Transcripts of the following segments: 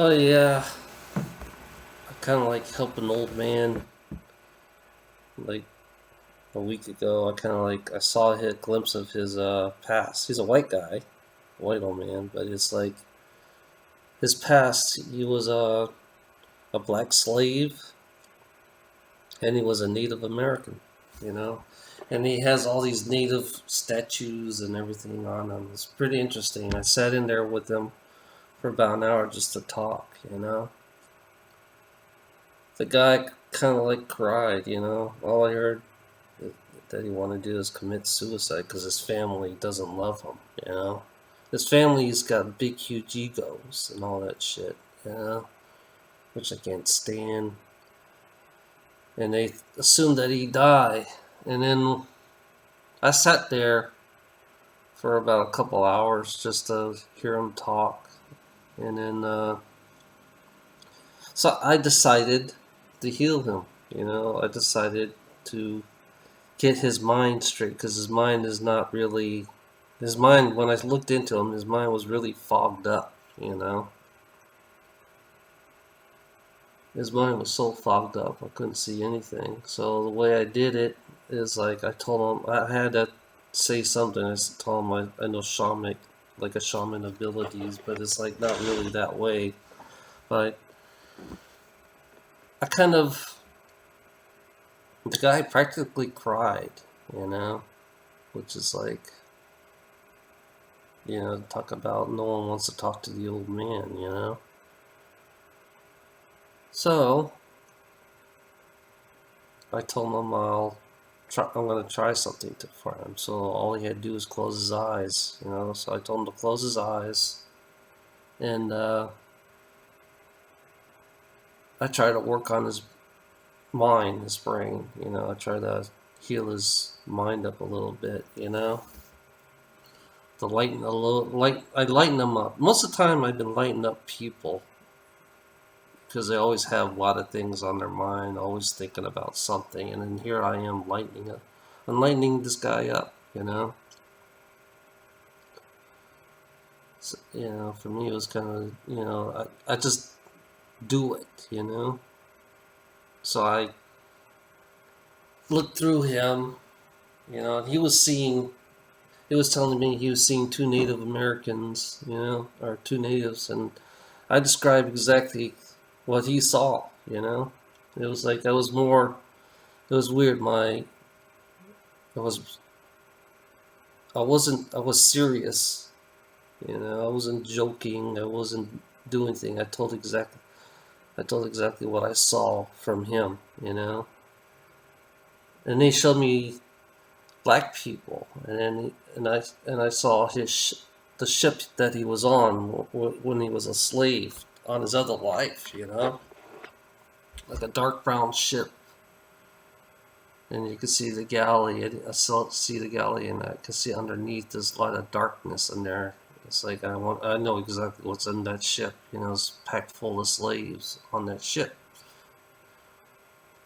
Oh yeah, I kind of like help an old man. Like a week ago, I saw a glimpse of his past. He's a white guy, white old man, but it's like his past. He was a black slave, and he was a Native American. You know, and he has all these native statues and everything on him. It's pretty interesting. I sat in there with him for about an hour just to talk. The guy kind of like cried. All I heard that he wanted to do is commit suicide because his family doesn't love him. His family's got big, huge egos and all that shit. Which I can't stand. And they assumed that he'd die. And then I sat there for about a couple hours just to hear him talk. And then, so I decided to heal him. I decided to get his mind straight because his mind is not really. His mind, when I looked into him, his mind was really fogged up. His mind was so fogged up, I couldn't see anything. So the way I did it is like I told him, I had to say something. I told him I know shamanic, like a shaman abilities, but it's like not really that way. But I kind of, the guy practically cried, you know, which is like, talk about no one wants to talk to the old man. So I told him I'm gonna try something for him. So all he had to do was close his eyes. So I told him to close his eyes, and I tried to work on his mind, his brain. I tried to heal his mind up a little bit. To lighten a little, I lighten them up. Most of the time, I've been lightening up people because they always have a lot of things on their mind, always thinking about something. And then here I am I'm lightening this guy up. So, for me it was kind of, I just do it. So I looked through him, he was telling me he was seeing two Native Americans, or two natives, and I described exactly what he saw. It was like it was weird. I was, I was serious, I wasn't joking, I wasn't doing anything. I told exactly what I saw from him. And he showed me black people, and I saw the ship that he was on when he was a slave on his other life. Like a dark brown ship, and you could see the galley. I saw see the galley, and I could see underneath there's a lot of darkness in there. It's like I know exactly what's in that ship. It's packed full of slaves on that ship.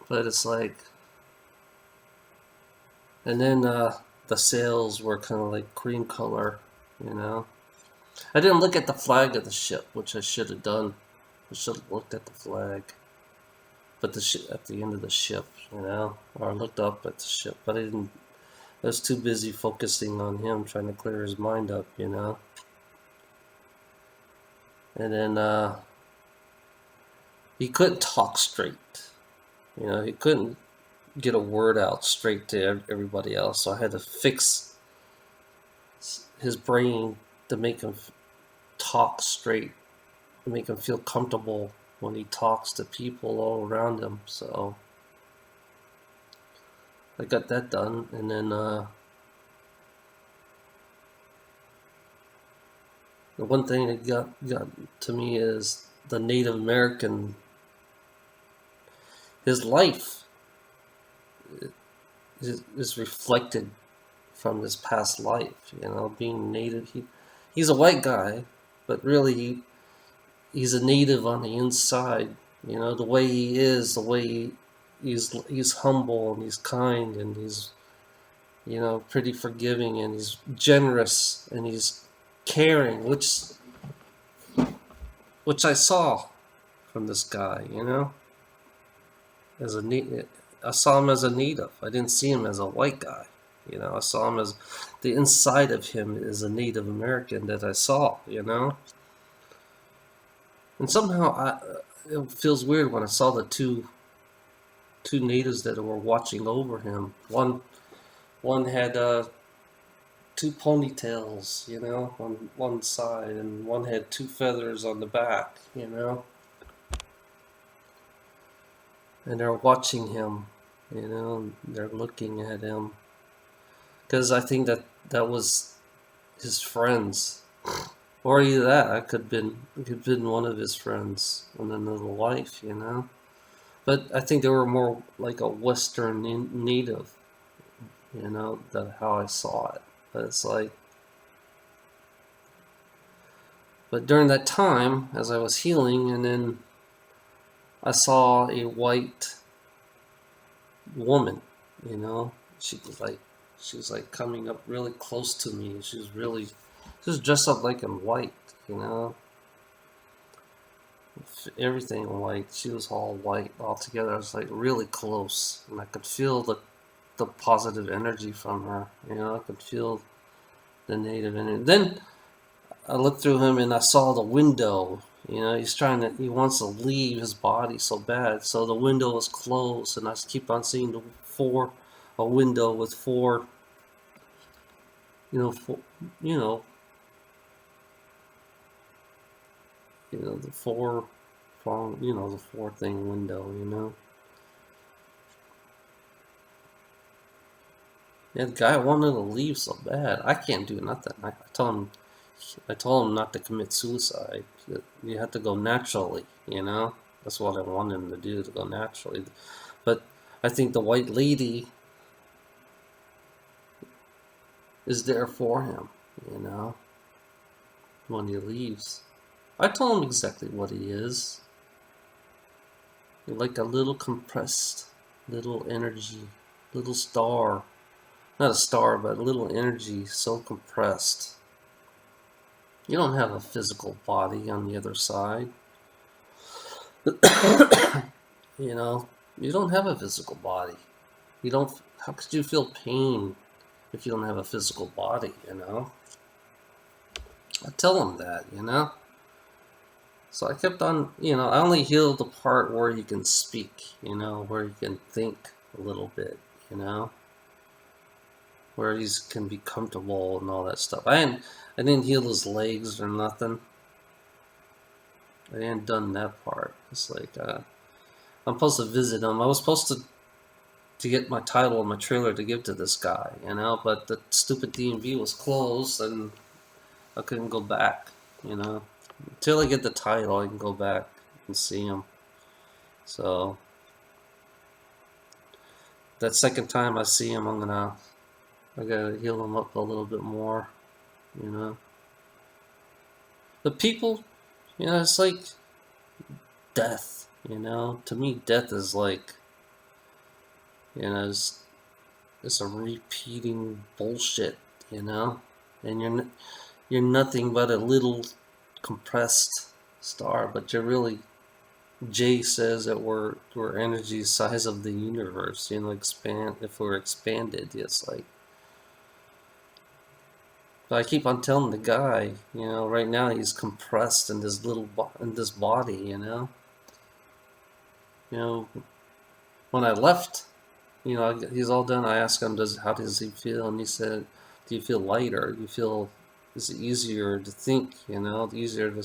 But it's like, and then the sails were kind of like cream color. You know, I didn't look at the flag of the ship, which I should have done. I should have looked at the flag, but at the end of the ship, or I looked up at the ship, but I didn't. I was too busy focusing on him, trying to clear his mind up. And then he couldn't talk straight. He couldn't get a word out straight to everybody else. So I had to fix his brain to make him talk straight, to make him feel comfortable when he talks to people all around him. So I got that done, and then the one thing that got to me is the Native American. His life is reflected from his past life. Being Native. He's a white guy, but really he's a Native on the inside. The way he is, the way he's humble and he's kind and he's pretty forgiving and he's generous and he's caring, which which I saw from this guy, you know, as I saw him as a native. I didn't see him as a white guy. You know, I saw him as the inside of him is a Native American that I saw. You know, and somehow it feels weird when I saw the two natives that were watching over him. One had two ponytails, you know, on one side, and one had two feathers on the back, you know, and they're watching him, you know, and they're looking at him because I think that was his friends, or either that I could have been one of his friends in another life, you know. But I think they were more like a Western native, you know, that how I saw it. But it's like, but during that time, as I was healing, and then I saw a white woman, you know, she was like coming up really close to me. She was dressed up like in white, you know, everything white. She was all white all together. I was like really close, and I could feel the positive energy from her. You know, I could feel the native energy. Then I looked through him and I saw the window. You know, he wants to leave his body so bad. So the window was closed, and I just keep on seeing a window with four, you know, you know, the the four thing window, you know. Yeah, the guy wanted to leave so bad. I can't do nothing. I told him not to commit suicide. You have to go naturally, you know. That's what I wanted him to do, to go naturally. But I think the white lady is there for him, you know, when he leaves. I told him exactly what he is. You're like a little compressed, little energy, little star. Not a star, but a little energy so compressed. You don't have a physical body on the other side. You know, you don't have a physical body. You don't. How could you feel pain if you don't have a physical body? You know. I tell him that. You know. So I kept on. You know, I only healed the part where you can speak. You know, where you can think a little bit. You know, where he can be comfortable and all that stuff. I didn't heal his legs or nothing. I hadn't done that part. It's like I'm supposed to visit him. I was supposed to get my title and my trailer to give to this guy, you know, but the stupid DMV was closed and I couldn't go back, you know. Until I get the title, I can go back and see him. So that second time I see him, I gotta heal him up a little bit more, you know. The people, you know, it's like death, you know. To me, death is like, you know, it's a repeating bullshit, you know, and you're nothing but a little compressed star, but you're really. Jay says that we're energy size of the universe, you know, expand if we're expanded. It's like, but I keep on telling the guy, you know, right now he's compressed in this in this body, you know. You know, when I left, you know, he's all done. I asked him, how does he feel? And he said, do you feel lighter? Is it easier to think, you know, easier to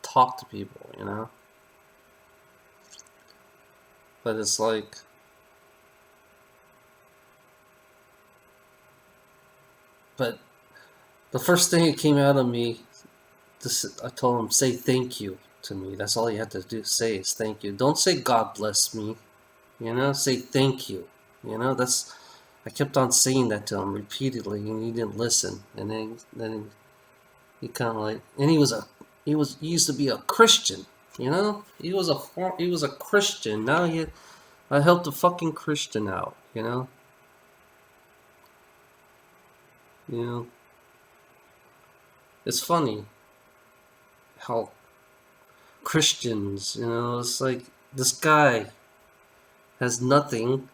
talk to people, you know? But it's like, but the first thing that came out of me, I told him, say thank you to me. That's all you have to do, say is thank you. Don't say God bless me, you know, say thank you. You know, I kept on saying that to him repeatedly, and he didn't listen. And then he kind of like, and he used to be a Christian, you know. He was a Christian. Now I helped a fucking Christian out, you know. You know, it's funny how Christians, you know, it's like this guy has nothing,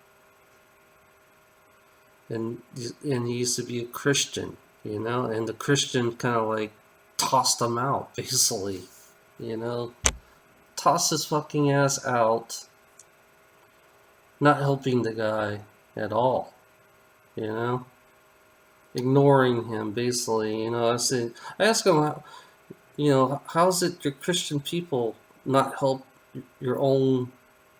and he used to be a Christian, you know, and the Christian kind of like tossed him out, basically, you know, tossed his fucking ass out, not helping the guy at all, you know, ignoring him, basically, you know. I asked him, you know, how's it your Christian people not help your own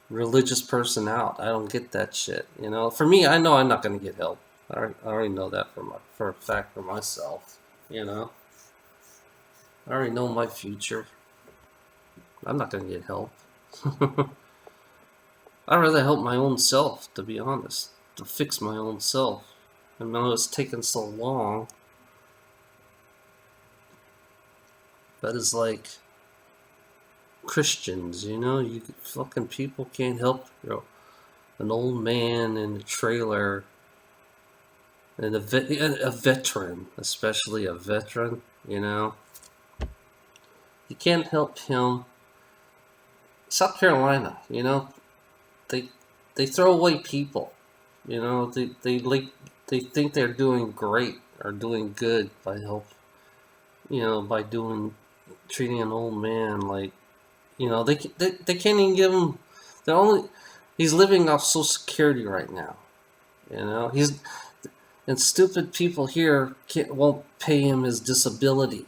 religious person out? I don't get that shit, you know. For me, I know I'm not going to get help. I already know that for a fact for myself, you know. I already know my future. I'm not going to get help. I'd rather help my own self, to be honest, to fix my own self. I know it's taken so long, but it's like Christians, you know, you fucking people can't help, you know, an old man in a trailer, and a veteran, especially a veteran, you know. You can't help him. South Carolina, you know, they they throw away people, you know. They think they're doing great or doing good by you know, by treating an old man like, you know, they can't even give him. They're only He's living off Social Security right now, you know. And stupid people here won't pay him his disability.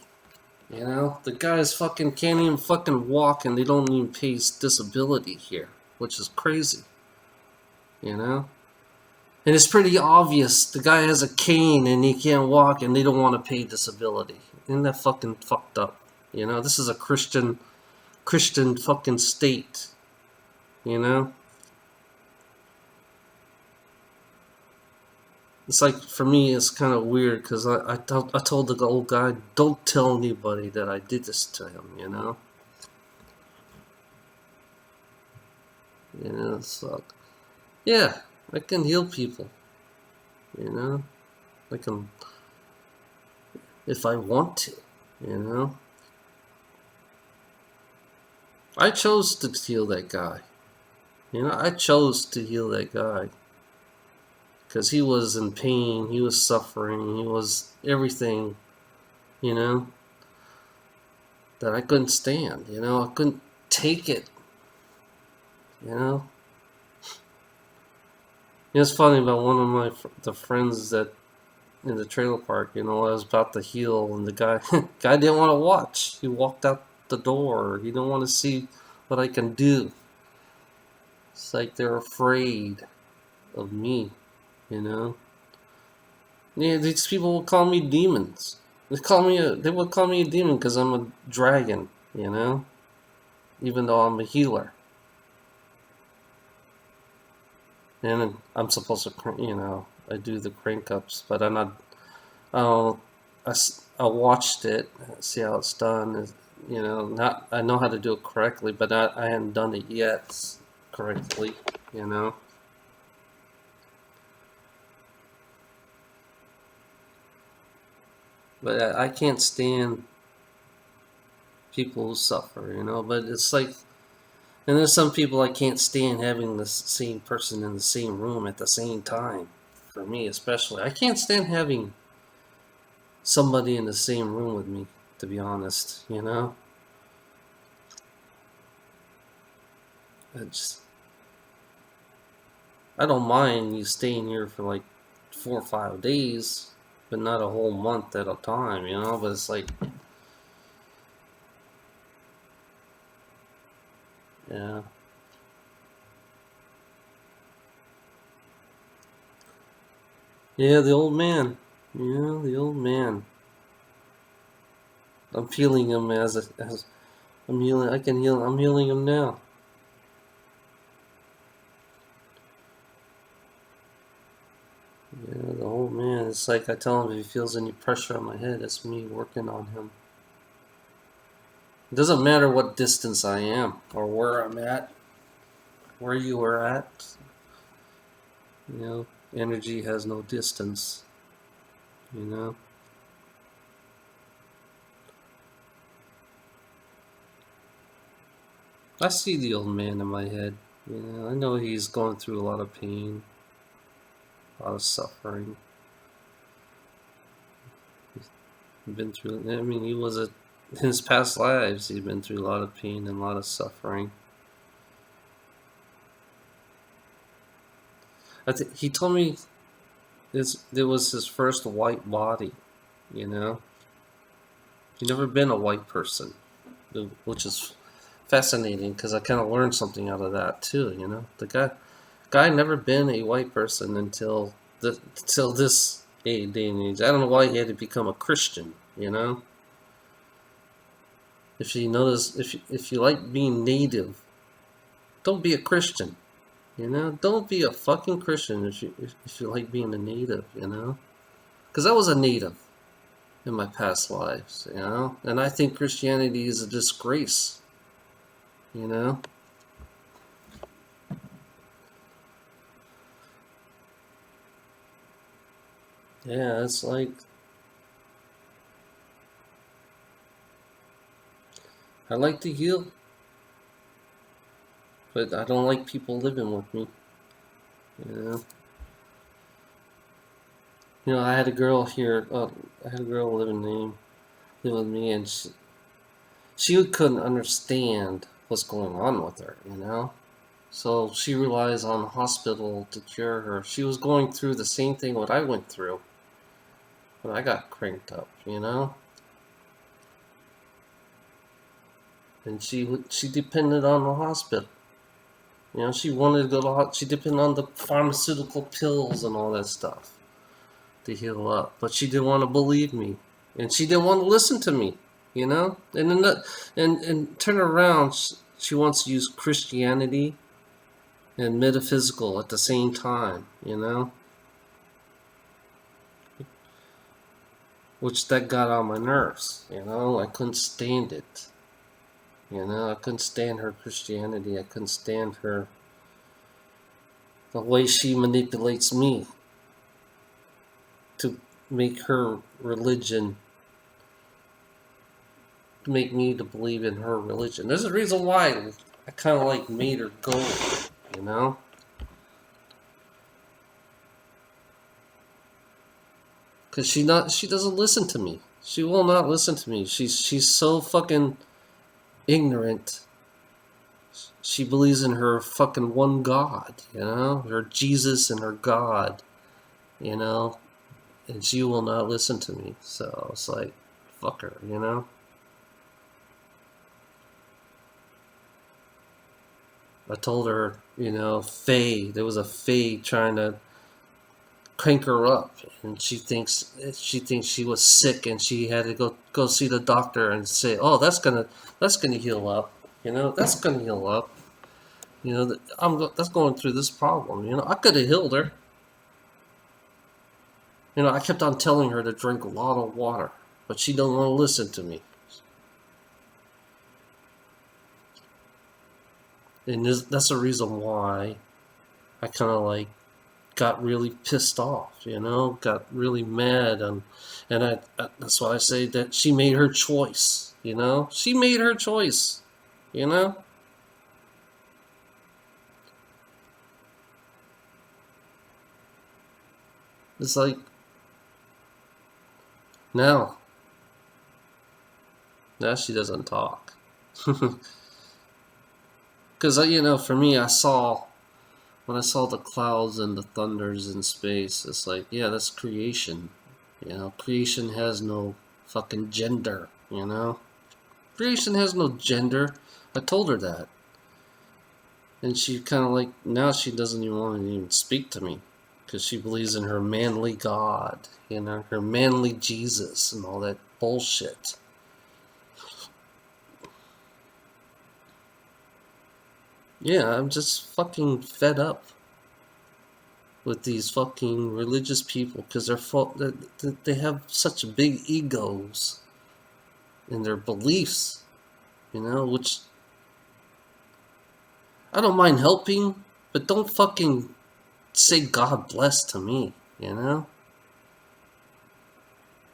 You know, the guys fucking can't even fucking walk, and they don't even pay his disability here, which is crazy. You know, and it's pretty obvious the guy has a cane and he can't walk, and they don't want to pay disability. Isn't that fucking fucked up? You know, this is a Christian fucking state. You know, it's like, for me, it's kind of weird because I told the old guy, don't tell anybody that I did this to him. You know. You know, it's like, yeah, I can heal people. You know, I can, if I want to. You know, I chose to heal that guy. You know, I chose to heal that guy because he was in pain, he was suffering, he was everything. You know, that I couldn't stand. You know, I couldn't take it. You know. It's funny about one of the friends that in the trailer park. You know, I was about to heal, and the guy didn't want to watch. He walked out the door. He didn't want to see what I can do. It's like they're afraid of me. You know. Yeah, these people will call me demons. They would call me a demon because I'm a dragon. You know, even though I'm a healer. And I'm supposed to, you know, I do the crank ups, but I'm not. I watched it, see how it's done. You know, not I know how to do it correctly, but I hadn't done it yet correctly. You know. But I can't stand people who suffer. You know, but it's like, and there's some people I can't stand having the same person in the same room at the same time. For me, especially, I can't stand having somebody in the same room with me, to be honest, you know. I don't mind you staying here for like 4 or 5 days, but not a whole month at a time, you know. But it's like, yeah, the old man, the old man. I'm feeling him as I'm healing. I can heal. I'm healing him now. Yeah, the old man. It's like I tell him if he feels any pressure on my head, it's me working on him. It doesn't matter what distance I am or where I'm at, where you are at. You know, energy has no distance. You know. I see the old man in my head. I know he's going through a lot of pain, a lot of suffering. He's been through. I mean, he was in his past lives. He's been through a lot of pain and a lot of suffering. He told me it was his first white body. He'd never been a white person, which is fascinating because I kind of learned something out of that too. The guy never been a white person until this day and age. I don't know why he had to become a Christian. If you notice, if you like being native, don't be a Christian. Don't be a fucking Christian if you like being a native. Because I was a native in my past lives. And I think Christianity is a disgrace. Yeah, it's like I like to heal, but I don't like people living with me. I had a girl here. I had a girl live with me, and she couldn't understand what's going on with her. So she relies on the hospital to cure her. She was going through the same thing what I went through when I got cranked up. And she depended on the hospital. She wanted to go to hospital. She depended on the pharmaceutical pills and all that stuff to heal up. But she didn't want to believe me, and she didn't want to listen to me. And then and turn around, she wants to use Christianity and metaphysical at the same time. Which that got on my nerves. I couldn't stand it. I couldn't stand her Christianity. I couldn't stand the way she manipulates me to make her religion, to make me to believe in her religion. There's a reason why I kind of like made her go, because she doesn't listen to me. She will not listen to me. She's so fucking ignorant. She believes in her fucking one God, her Jesus and her God, and she will not listen to me. So it's like, fuck her, I told her, Faye, there was a Faye trying to crank her up, and she thinks she was sick, and she had to go see the doctor and say, oh, that's gonna heal up, that's gonna heal up, that's going through this problem, I could have healed her. I kept on telling her to drink a lot of water, but she don't want to listen to me. And that's the reason why I kind of like got really pissed off, got really mad, and that's why I say that she made her choice, she made her choice, It's like now she doesn't talk. Because for me, when I saw the clouds and the thunders in space, it's like, yeah, that's creation. Creation has no fucking gender. Creation has no gender. I told her that, and she kind of like, now she doesn't even want to even speak to me, because she believes in her manly God, her manly Jesus and all that bullshit. Yeah, I'm just fucking fed up with these fucking religious people, because they have such big egos in their beliefs, which I don't mind helping, but don't fucking say God bless to me,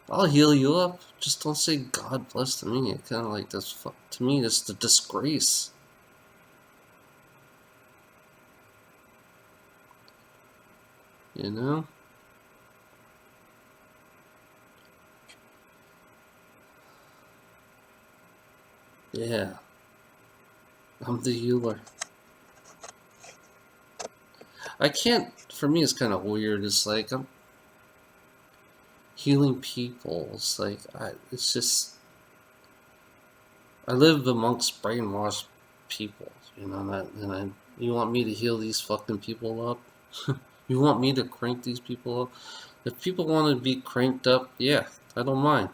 I'll heal you up, just don't say God bless to me. It kind of like this, to me, that's the disgrace. you know? Yeah, I'm the healer. I can't, for me, it's kind of weird. It's like I'm healing people. It's like, it's just, I live amongst brainwashed people, you know, you want me to heal these fucking people up? You want me to crank these people up? If people want to be cranked up, yeah, I don't mind.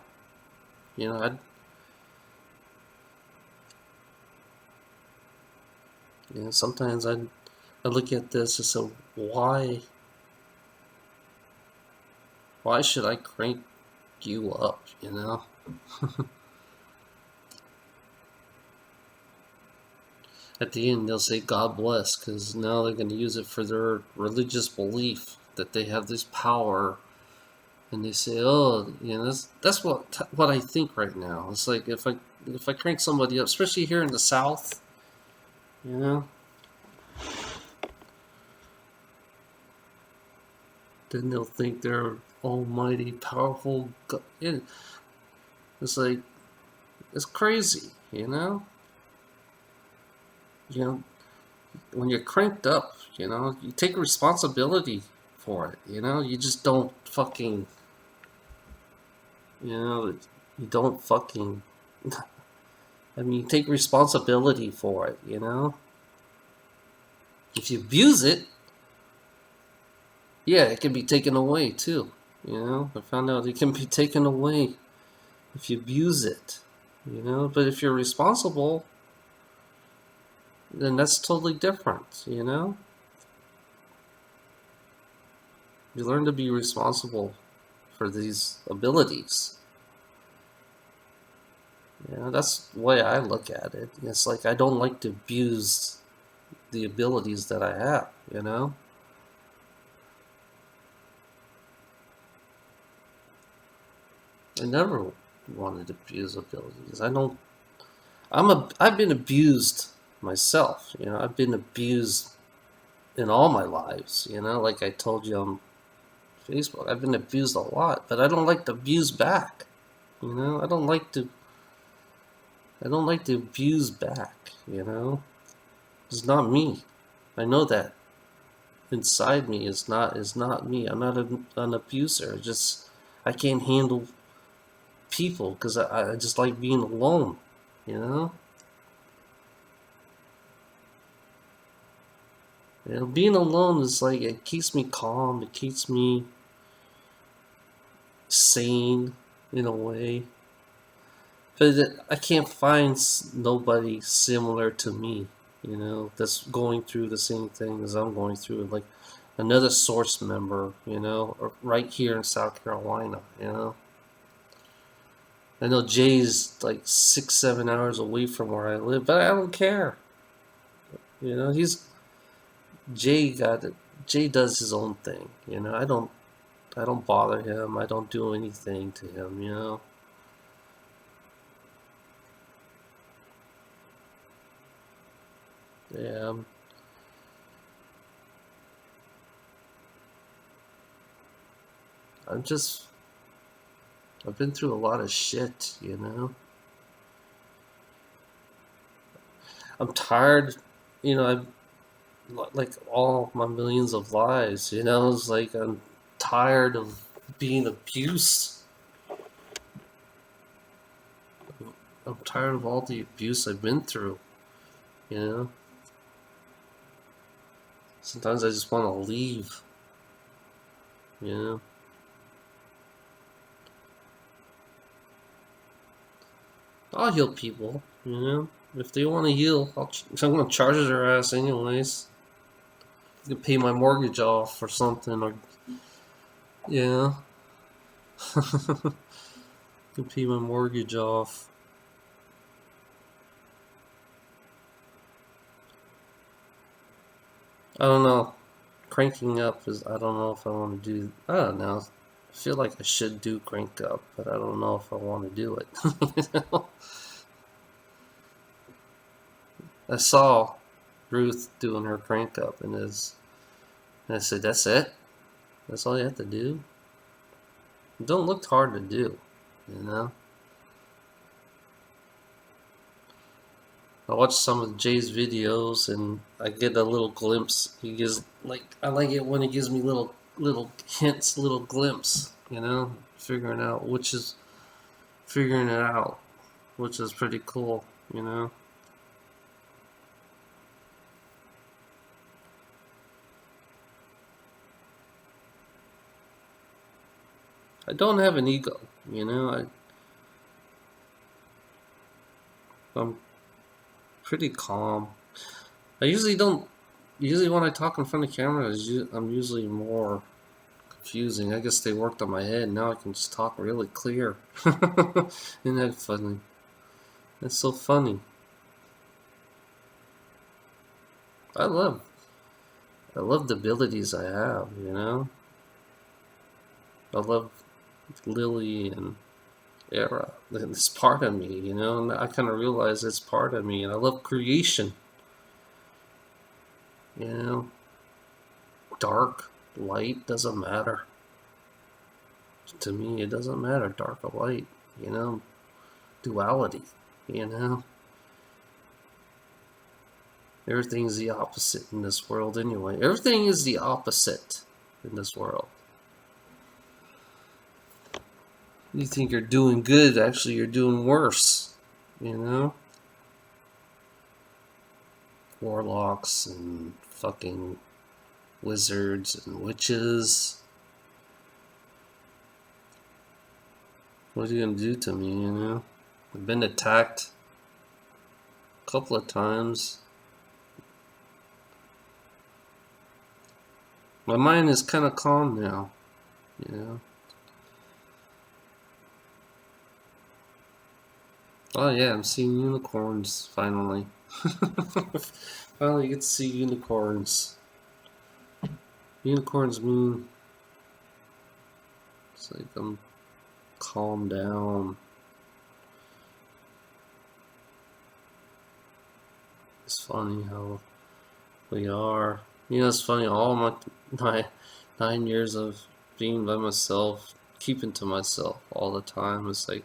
You know, sometimes I look at this and say, why should I crank you up, you know? At the end, they'll say God bless, because now they're going to use it for their religious belief that they have this power. And they say, oh, you know, that's what I think right now. It's like if I crank somebody up, especially here in the South, you know, then they'll think they're almighty, powerful. It's like it's crazy, you know. You know, when you're cranked up, you know, you take responsibility for it. You know, you just don't fucking, you know, you don't fucking. I mean, you take responsibility for it. You know, if you abuse it, yeah, it can be taken away too. You know, I found out it can be taken away if you abuse it. You know, but if you're responsible, then that's totally different. You know, you learn to be responsible for these abilities. You know, that's the way I look at it. It's like I don't like to abuse the abilities that I have. You know, I never wanted to abuse abilities. I don't. I've been abused myself. You know, I've been abused in all my lives. You know, like I told you on Facebook, I've been abused a lot, but I don't like to abuse back. You know, I don't like to abuse back. You know, it's not me. I know that inside me is not me. I'm not an abuser. Just I can't handle people because I just like being alone. You know. You know, being alone is like it keeps me calm. It keeps me sane in a way. But I can't find nobody similar to me, you know, that's going through the same thing as I'm going through. Like another source member, you know, right here in South Carolina, you know. I know Jay's like 6, 7 hours away from where I live, but I don't care. You know, Jay got it. Jay does his own thing, you know. I don't bother him. I don't do anything to him, you know. Yeah, I'm just I've been through a lot of shit, you know. I'm tired, you know. I've like all my millions of lives, you know. It's like I'm tired of being abused. I'm tired of all the abuse I've been through, you know. Sometimes I just want to leave, you know. I'll heal people, you know. If they want to heal, I'm gonna charge their ass anyways. You can pay my mortgage off or something, or yeah, can pay my mortgage off. I don't know. Cranking up is, I don't know if I want to do, I don't know. I feel like I should do crank up, but I don't know if I want to do it. You know? I saw Ruth doing her crank up and I said, that's it? That's all you have to do. It don't look hard to do, you know. I watch some of Jay's videos and I get a little glimpse. He gives I like it when he gives me little hints, little glimpse, you know, figuring it out, which is pretty cool, you know. I don't have an ego, you know. I'm pretty calm. I usually don't. Usually, when I talk in front of cameras, I'm usually more confusing. I guess they worked on my head. Now I can just talk really clear. Isn't that funny? That's so funny. I love, I love the abilities I have. You know, I love Lily and Era. It's part of me. You know, and I kind of realize it's part of me. And I love creation. You know, dark, light doesn't matter. To me, it doesn't matter, dark or light, you know, duality, you know. Everything's the opposite in this world anyway. Everything is the opposite in this world. You think you're doing good, actually you're doing worse, you know. Warlocks and fucking wizards and witches. What are you gonna do to me, you know? I've been attacked a couple of times. My mind is kind of calm now, you know. Oh yeah, I'm seeing unicorns finally. Finally get to see unicorns. Unicorns mean it's like I'm calmed down. It's funny how we are. You know, it's funny. All my 9 years of being by myself, keeping to myself all the time. It's like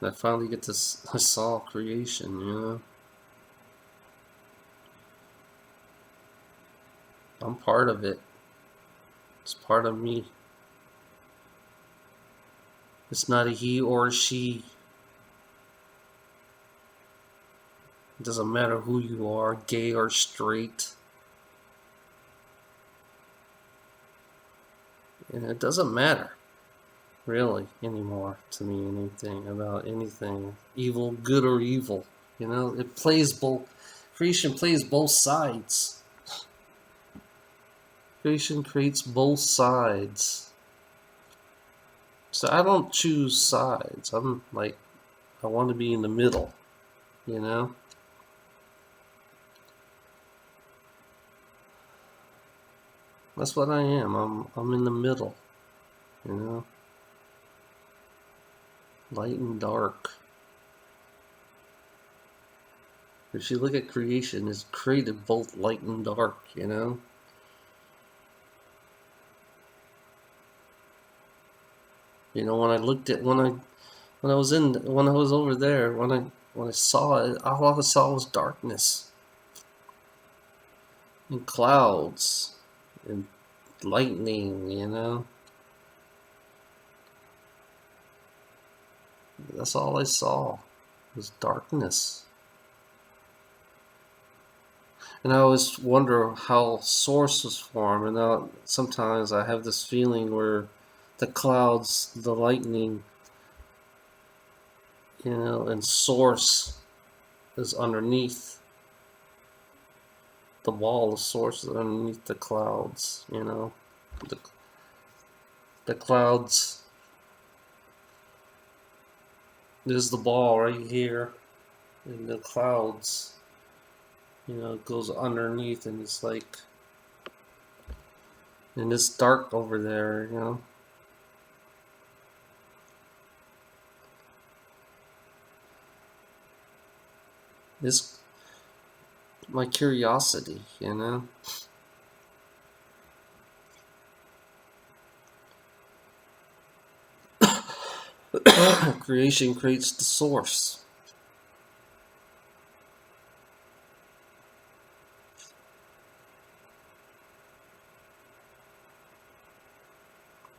I finally get to. I saw creation. You know, I'm part of it. It's part of me. It's not a he or a she. It doesn't matter who you are, gay or straight. And it doesn't matter, really, anymore to me, anything about anything. Evil, good or evil. You know, it plays both. Creation plays both sides. Creation creates both sides. So I don't choose sides. I'm like, I want to be in the middle, you know? That's what I am. I'm in the middle, you know? Light and dark. If you look at creation, it's created both light and dark, you know? You know, when I looked at when I was over there, when I saw it, all I saw was darkness and clouds and lightning, you know? That's all I saw was darkness. And I always wonder how source was formed, and now sometimes I have this feeling where the clouds, the lightning, you know, and source is underneath the wall. The source is underneath the clouds, you know. The clouds, there's the ball right here, and the clouds, you know, it goes underneath, and it's like, and it's dark over there, you know. It's my curiosity, you know. Creation creates the source.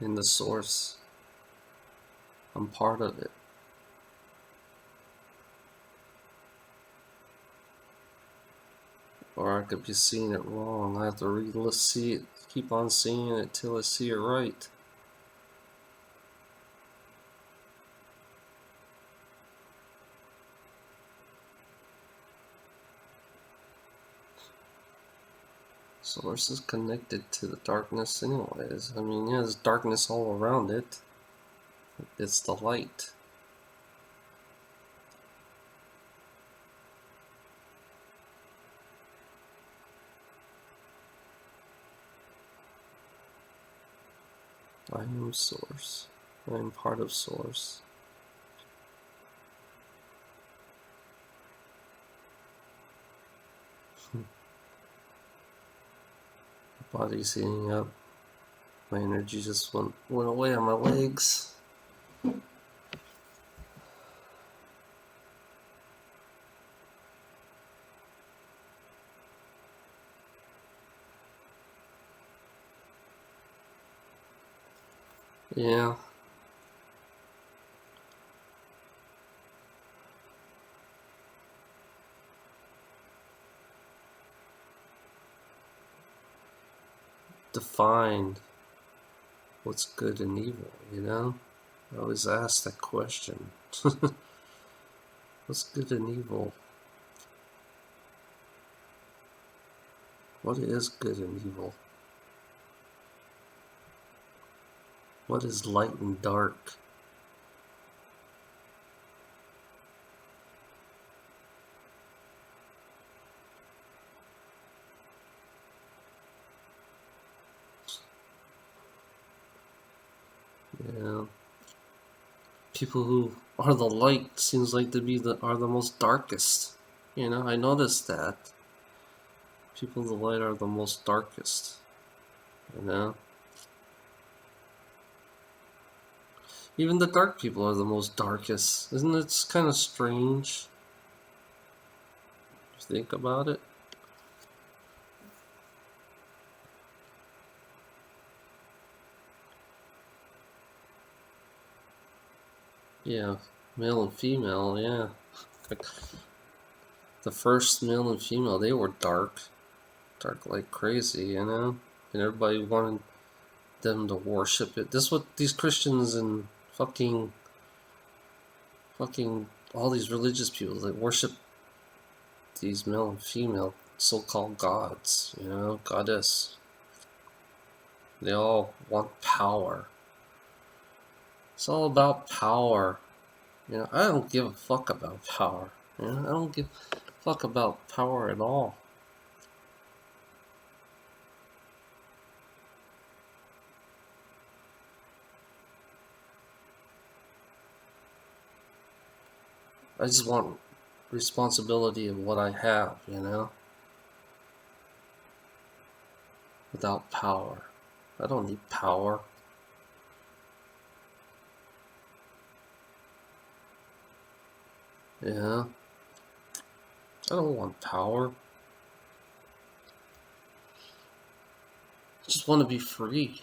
In the source, I'm part of it. Or I could be seeing it wrong. I have to see it, keep on seeing it till I see it right. Source is connected to the darkness anyways. I mean, yeah, there's darkness all around it. It's the light. I am source. I am part of source. Body's heating up. My energy just went away on my legs. Yeah. Define what's good and evil, you know? I always ask that question. What's good and evil? What is good and evil? What is light and dark? Yeah. People who are the light seems like to be are the most darkest. You know, I noticed that. People in the light are the most darkest. You know? Even the dark people are the most darkest. Isn't it kind of strange? Think about it. Yeah, male and female, yeah. Like, the first male and female, they were dark like crazy, you know? And everybody wanted them to worship it. This is what these Christians and fucking all these religious people, they worship these male and female so-called gods, you know, goddess. They all want power. It's all about power. You know, I don't give a fuck about power. You know, I don't give a fuck about power at all. I just want responsibility of what I have, you know? Without power. I don't need power. Yeah. I don't want power. I just want to be free.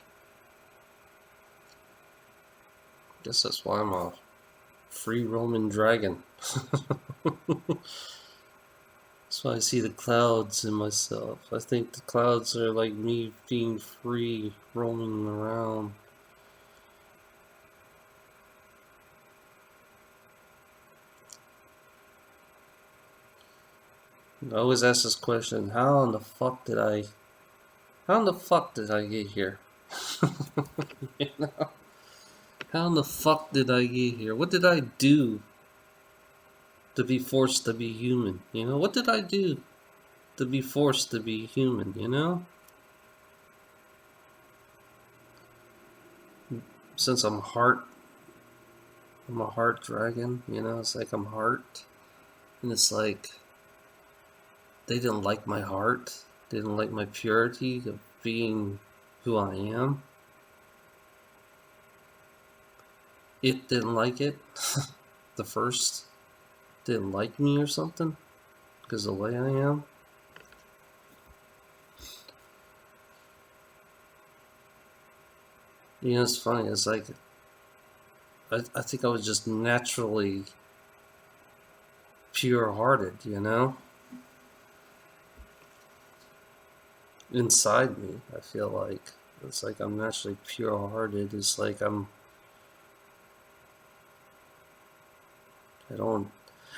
I guess that's why I'm a free roaming dragon. That's why I see the clouds in myself. I think the clouds are like me being free, roaming around. I always ask this question, how in the fuck did I get here? You know? How in the fuck did I get here? What did I do to be forced to be human? You know, what did I do to be forced to be human, you know? Since I'm a heart dragon, you know, it's like I'm heart. And it's like, they didn't like my heart. They didn't like my purity of being who I am. it didn't like it. The first didn't like me or something because of the way I am. You know, it's funny. It's like I think I was just naturally pure-hearted. You know, inside me, I feel like it's like I'm naturally pure-hearted. It's like I don't.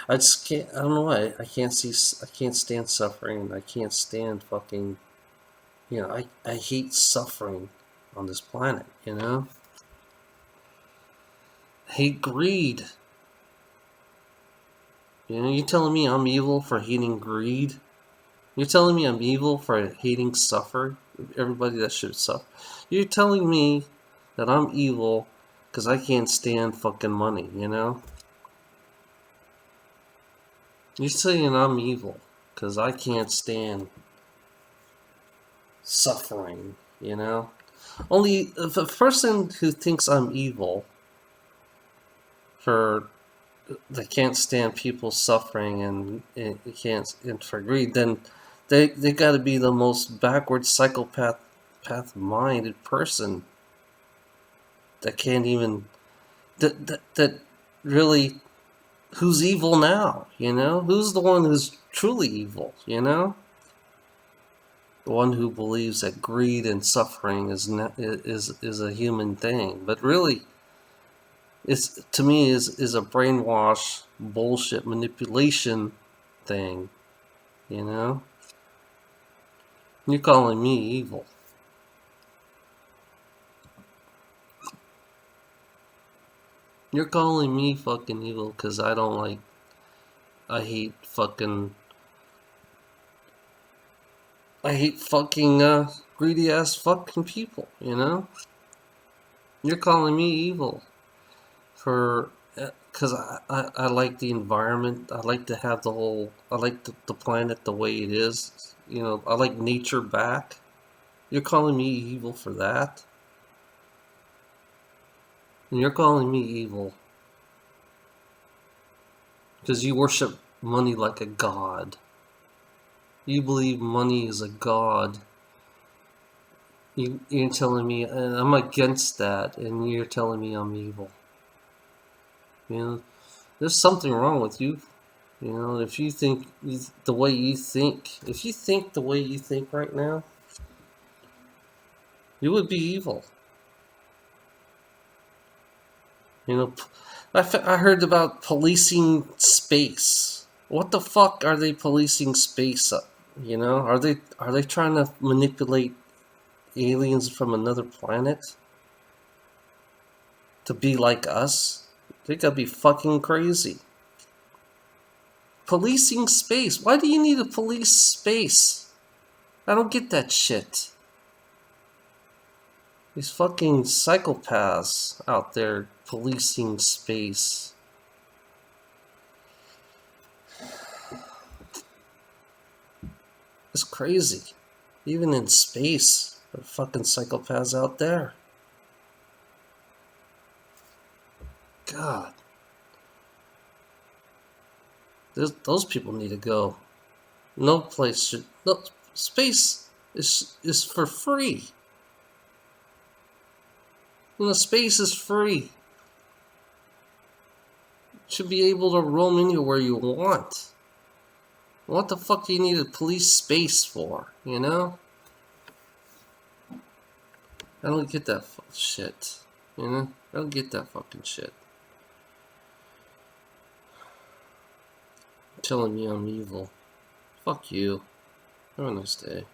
I just can't. I don't know why. I can't see. I can't stand suffering. I can't stand fucking. You know, I hate suffering on this planet. You know, I hate greed. You know, you telling me I'm evil for hating greed? You're telling me I'm evil for hating suffering? Everybody that should suffer. You're telling me that I'm evil because I can't stand fucking money. You know. You're saying I'm evil because I can't stand suffering, you know? Only if a person who thinks I'm evil for they can't stand people suffering and can't and for greed, then they got to be the most backward psychopath minded person that can't even that really who's evil now, you know? Who's the one who's truly evil, you know? The one who believes that greed and suffering is a human thing, but really, it's to me is a brainwash, bullshit, manipulation thing. You know, you're calling me evil. You're calling me fucking evil because I don't like. I hate fucking. I hate fucking greedy ass fucking people. You know, you're calling me evil for because I like the environment. I like to have the whole. I like the planet the way it is. You know, I like nature back. You're calling me evil for that, and you're calling me evil because you worship money like a god. You believe money is a god. You're telling me, and I'm against that, and you're telling me I'm evil. You know, there's something wrong with you. You know, if you think the way you think, if you think the way you think right now, you would be evil. You know, I heard about policing space. What the fuck are they policing space up? You know, are they trying to manipulate aliens from another planet to be like us? They gotta be fucking crazy. Policing space. Why do you need to police space? I don't get that shit. These fucking psychopaths out there policing space. It's crazy. Even in space, there are fucking psychopaths out there. God. Those people need to go. No place should. No, space is for free. You know, space is free. You should be able to roam anywhere you want. What the fuck do you need a police space for? You know? I don't get that shit. You know? I don't get that fucking shit. You're telling me I'm evil. Fuck you. Have a nice day.